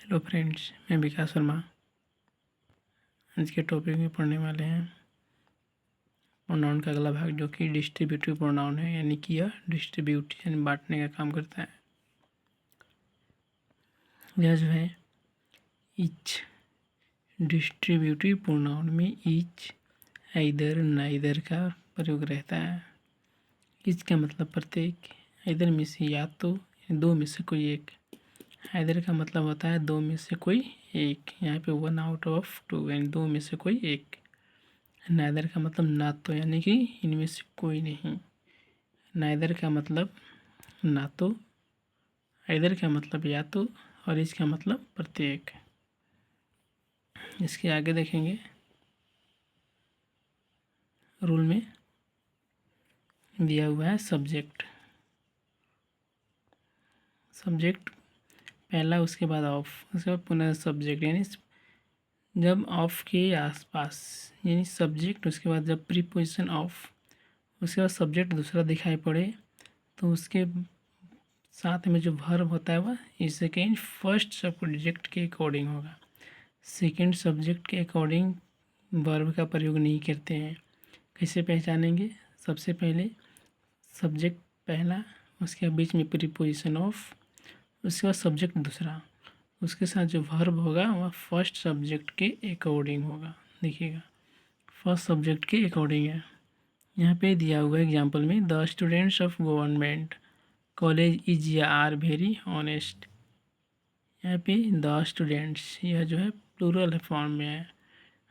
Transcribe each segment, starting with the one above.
Hello friends, मैं विकास वर्मा। आज के टॉपिक में पढ़ने वाले हैं प्रोनाउन का अगला भाग, जो कि डिस्ट्रीब्यूटिव प्रोनाउन है, यानी कि यह डिस्ट्रीब्यूट यानी बांटने का काम करता है। यह जो है ईच डिस्ट्रीब्यूटिव प्रोनाउन में ईच, आइदर, नाइदर का प्रयोग रहता है। ईच का मतलब प्रत्येक, आइदर में से या तो दो में से कोई एक, आइदर का मतलब होता है दो में से कोई एक, यहाँ पे 1 आउट ऑफ 2 यानी दो में से कोई एक। नाइदर का मतलब ना तो, यानी कि इनमें से कोई नहीं। नाइदर का मतलब ना तो, आइदर का मतलब या तो, और इसका मतलब प्रत्येक। इसके आगे देखेंगे रूल में दिया हुआ है सब्जेक्ट। सब्जेक्ट पहला, उसके बाद ऑफ, उसके बाद पुनः सब्जेक्ट, यानी जब ऑफ के आसपास यानी सब्जेक्ट, उसके बाद जब प्रीपोजिशन ऑफ, उसके बाद सब्जेक्ट दूसरा दिखाई पड़े तो उसके साथ में जो वर्ब होता है वह इस सेकेंड फर्स्ट सब्जेक्ट के अकॉर्डिंग होगा। सेकेंड सब्जेक्ट के अकॉर्डिंग वर्ब का प्रयोग नहीं करते हैं। कैसे पहचानेंगे? सबसे पहले सब्जेक्ट पहला, उसके बीच में प्रीपोजिशन ऑफ, उसके बाद सब्जेक्ट दूसरा, उसके साथ जो वर्ब होगा वह फर्स्ट सब्जेक्ट के अकॉर्डिंग होगा। देखिएगा, फर्स्ट सब्जेक्ट के अकॉर्डिंग है। यहाँ पे दिया हुआ एग्जाम्पल में, the students of government college is या आर वेरी ऑनेस्ट। यहाँ पे द स्टूडेंट्स, यह जो है प्लूरल फॉर्म में है।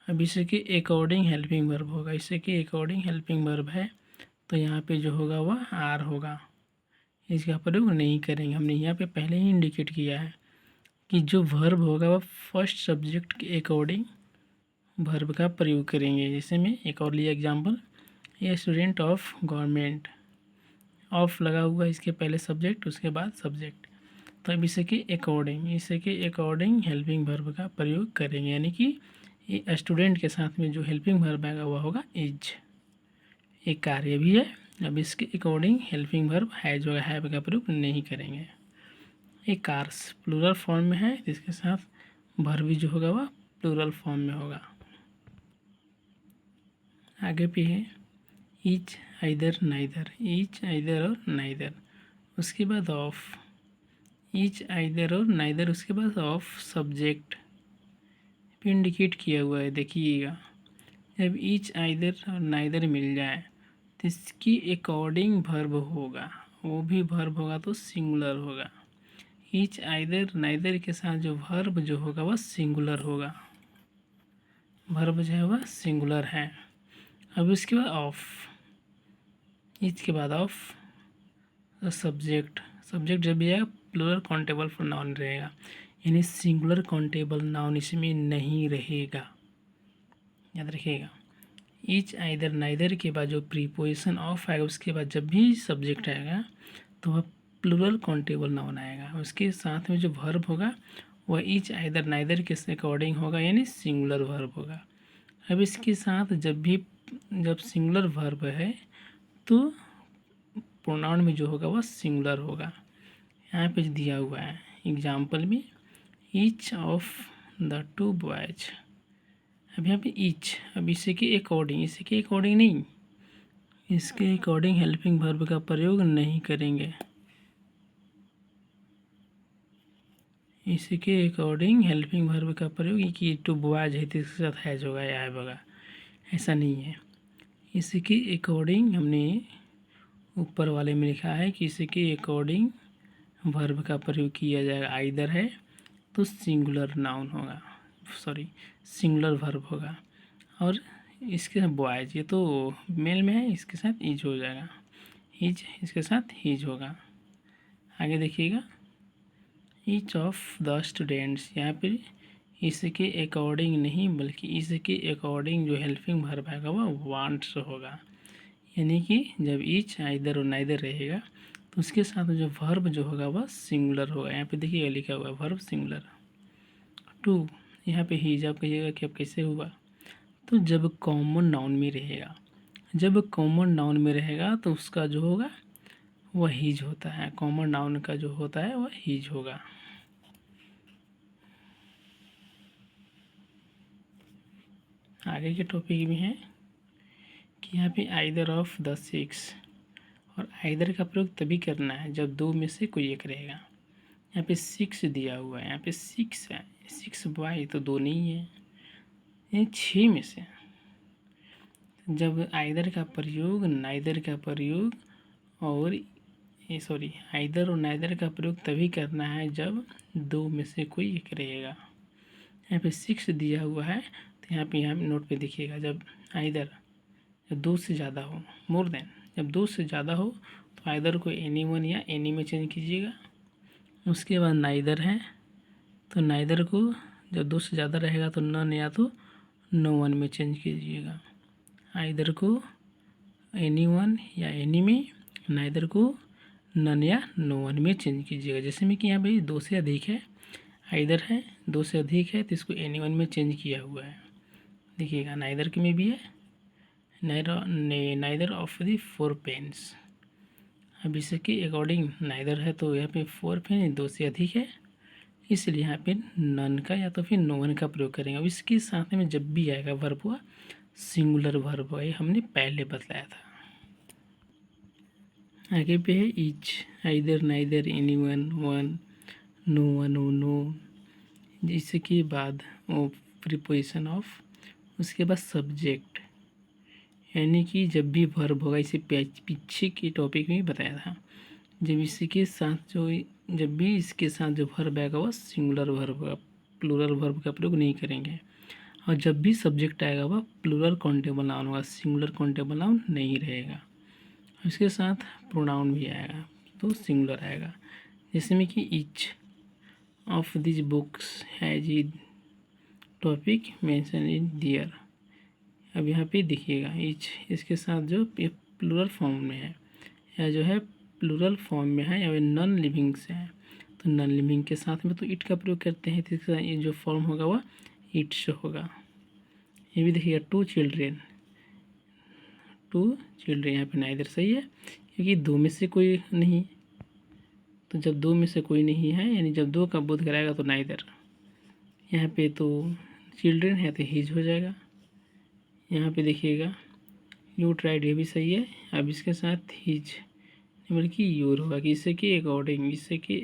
अब इसे के अकॉर्डिंग हेल्पिंग वर्ब होगा, इसे के अकॉर्डिंग हेल्पिंग वर्ब है तो यहाँ पे जो होगा वह आर होगा। इसका प्रयोग नहीं करेंगे। हमने यहाँ पे पहले ही इंडिकेट किया है कि जो वर्ब होगा वह फर्स्ट सब्जेक्ट के अकॉर्डिंग वर्ब का प्रयोग करेंगे। जैसे मैं एक और लिया एग्जाम्पल, ये स्टूडेंट ऑफ गवर्नमेंट, ऑफ लगा हुआ इसके पहले सब्जेक्ट, उसके बाद सब्जेक्ट, तो अब इसे के अकॉर्डिंग हेल्पिंग वर्ब का प्रयोग करेंगे, यानी कि ये स्टूडेंट के साथ में जो हेल्पिंग वर्ब आएगा वह होगा इज। एक कार्य भी है, अब इसके अकॉर्डिंग हेल्पिंग वर्ब हैज होगा, हैव का प्रयोग नहीं करेंगे। एक कार्स प्लूरल फॉर्म में है, इसके साथ वर्ब भी जो होगा वह प्लूरल फॉर्म में होगा। आगे पे है each, either, neither, each, either और नाइदर, उसके बाद ऑफ, ईच, आइदर और नाइदर, उसके बाद ऑफ सब्जेक्ट पे इंडिकेट किया हुआ है। देखिएगा, जब ईच, आइदर और नाइदर मिल जाए तो इसकी अकॉर्डिंग वर्ब होगा, वो भी वर्ब होगा तो सिंगुलर होगा। ईच, आइदर, नाइदर के साथ जो वर्ब जो होगा वह सिंगुलर होगा, वर्ब जो है वह सिंगुलर है। अब इसके बाद ऑफ, ईच के बाद ऑफ सब्जेक्ट, सब्जेक्ट जब भी आएगा प्लूरल काउंटेबल प्रोनाउन रहेगा, यानी सिंगुलर काउंटेबल नाउन इसमें नहीं रहेगा, याद रखिएगा। ईच, आइदर, नाइदर के बाद जो प्रीपोजिशन ऑफ आएगा उसके बाद जब भी सब्जेक्ट आएगा तो वह प्लूरल काउंटेबल नाउन आएगा। उसके साथ में जो वर्ब होगा वह ईच, आइदर, नाइदर के अकॉर्डिंग होगा, यानी सिंगुलर वर्ब होगा। अब इसके साथ जब सिंगुलर वर्ब है तो प्रोनाउन में जो होगा वह सिंगुलर होगा। यहाँ पे दिया हुआ है एग्जाम्पल में, each of the two boys. अब यहाँ पे ईच, अब इसे के अकॉर्डिंग नहीं, इसके अकॉर्डिंग हेल्पिंग वर्ब का प्रयोग नहीं करेंगे। इसके अकॉर्डिंग हेल्पिंग वर्ब का प्रयोग कि टू बॉयज है तो इसके साथ हैज होगा या हैव होगा, ऐसा नहीं है। इसके अकॉर्डिंग हमने ऊपर वाले में लिखा है कि इसके अकॉर्डिंग वर्ब का प्रयोग किया जाएगा। आइदर है तो सिंगुलर नाउन होगा, सिंगुलर वर्ब होगा, और इसके साथ बॉयज, ये तो मेल में है, इसके साथ ईज हो जाएगा, ईज इसके साथ हीज होगा। आगे देखिएगा, ईच ऑफ द स्टूडेंट्स, यहाँ पे इसके अकॉर्डिंग नहीं बल्कि इसके अकॉर्डिंग जो हेल्पिंग वर्ब आएगा वह वांट्स होगा, यानी कि जब ईच, आइदर और नाइदर रहेगा तो उसके साथ जो वर्ब जो होगा वह सिंगुलर होगा। यहाँ पे देखिए लिखा हुआ है वर्ब सिंगुलर। टू, यहाँ पे हीज, आप कहिएगा कि अब कैसे हुआ, तो जब कॉमन नाउन में रहेगा, जब कॉमन नाउन में रहेगा तो उसका जो होगा वह हीज होता है, कॉमन नाउन का जो होता है वह हीज होगा। आगे के टॉपिक में है कि यहाँ पे आइदर ऑफ द सिक्स, और आइदर का प्रयोग तभी करना है जब दो में से कोई एक रहेगा। यहाँ पे 6 दिया हुआ है, यहाँ पे 6 है, 6 बाई तो दो नहीं है, ये 6 में से। जब आइदर का प्रयोग, नाइदर का प्रयोग और आइदर और नाइदर का प्रयोग तभी करना है जब दो में से कोई एक रहेगा। यहाँ पे 6 दिया हुआ है, तो यहाँ नोट पे देखिएगा, जब आइदर जब दो से ज़्यादा हो, मोर देन, जब दो से ज़्यादा हो तो आइदर को एनी वन या एनी में चेंज कीजिएगा। उसके बाद नाइदर है, तो नाइदर को जब दो से ज़्यादा रहेगा तो नन या तो नो वन में चेंज कीजिएगा। आइदर को एनी वन या एनी में, नाइदर को नन या नो वन में चेंज कीजिएगा। जैसे में कि यहाँ भाई दो से अधिक है, आइदर है, दो से अधिक है तो इसको एनी वन में चेंज किया हुआ है। देखिएगा नाइदर के में भी है, नाइदर ऑफ द 4 पेन्स। अब इसके अकॉर्डिंग नाइदर है तो यहाँ पे 4 पेन दो से अधिक है, इसलिए यहाँ पे नन का या तो फिर नो वन का प्रयोग करेंगे। अब इसके साथ में जब भी आएगा वर्ब हुआ सिंगुलर वर्ब, ये हमने पहले बताया था। आगे पे है each, either, neither, any one, one, no one, no. इसके बाद प्रीपोजिशन ऑफ, उसके बाद सब्जेक्ट, यानी कि जब भी वर्ब होगा, इसे पीछे के टॉपिक में बताया था, जब भी इसके साथ जो वर्ब आएगा वह सिंगुलर वर्ब होगा, प्लूरल वर्ब का प्रयोग नहीं करेंगे। और जब भी सब्जेक्ट आएगा वह प्लूरल काउंटेबल नाउन होगा, सिंगुलर काउंटेबल नाउन नहीं रहेगा। इसके साथ प्रोनाउन भी आएगा तो सिंगुलर आएगा। जैसे में कि each of this books has a topic mention in there. अब यहाँ पे देखिएगा ईच, इसके साथ जो प्लूरल फॉर्म में है या जो है प्लूरल फॉर्म में है या नॉन लिविंग से है, तो नॉन लिविंग के साथ में तो इट का प्रयोग करते हैं, तो इसका ये जो फॉर्म होगा वह इट्स होगा। ये भी देखिएगा टू चिल्ड्रेन, यहाँ पे नाइदर सही है क्योंकि दो में से कोई नहीं, तो जब दो में से कोई नहीं है यानी जब दो का बोध कराएगा तो नाइदर। यहाँ पे तो चिल्ड्रेन है तो हिज हो जाएगा। यहाँ पे देखिएगा यू ट्राइड, ये भी सही है। अब इसके साथ हिज बल्कि योर होगा कि इससे के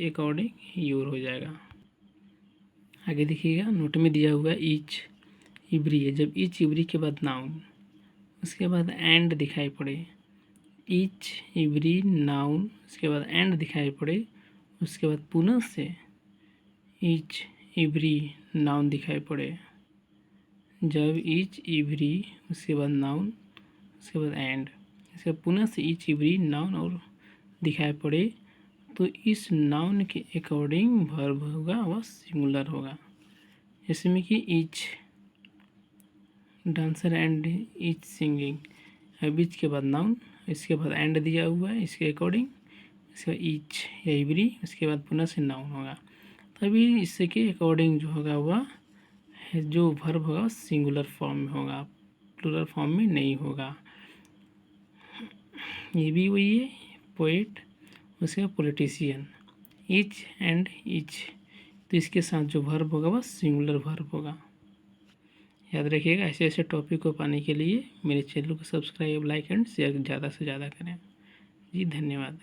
अकॉर्डिंग योर हो जाएगा। आगे देखिएगा नोट में दिया हुआ है ईच इवरी है, जब ईच इवरी के बाद नाउन, उसके बाद एंड दिखाई पड़े, ईच इवरी नाउन, उसके बाद एंड दिखाई पड़े, उसके बाद पुनः से ईच इवरी नाउन दिखाई पड़े, जब ईच इवरी उसके बाद नाउन, उसके बाद एंड, इसके बाद पुनः से ईच इवरी नाउन और दिखाई पड़े, तो इस नाउन के अकॉर्डिंग वर्ब होगा वह सिंगुलर होगा। जैसे में कि each dancer and each singing, अब ईच के बाद नाउन, इसके बाद एंड दिया हुआ है इसके अकॉर्डिंग, इसके बाद ईच या इवरी, उसके बाद पुनः से नाउन होगा, तभी इससे के अकॉर्डिंग जो होगा वह जो वर्ब होगा सिंगुलर फॉर्म में होगा, प्लूरल फॉर्म में नहीं होगा। ये भी वही है पोएट, उसके बाद पॉलिटिशियन, ईच एंड ईच, तो इसके साथ जो वर्ब होगा वह सिंगुलर वर्ब होगा। याद रखिएगा, ऐसे ऐसे टॉपिक को पाने के लिए मेरे चैनल को सब्सक्राइब, लाइक एंड शेयर ज़्यादा से ज़्यादा करें। जी धन्यवाद।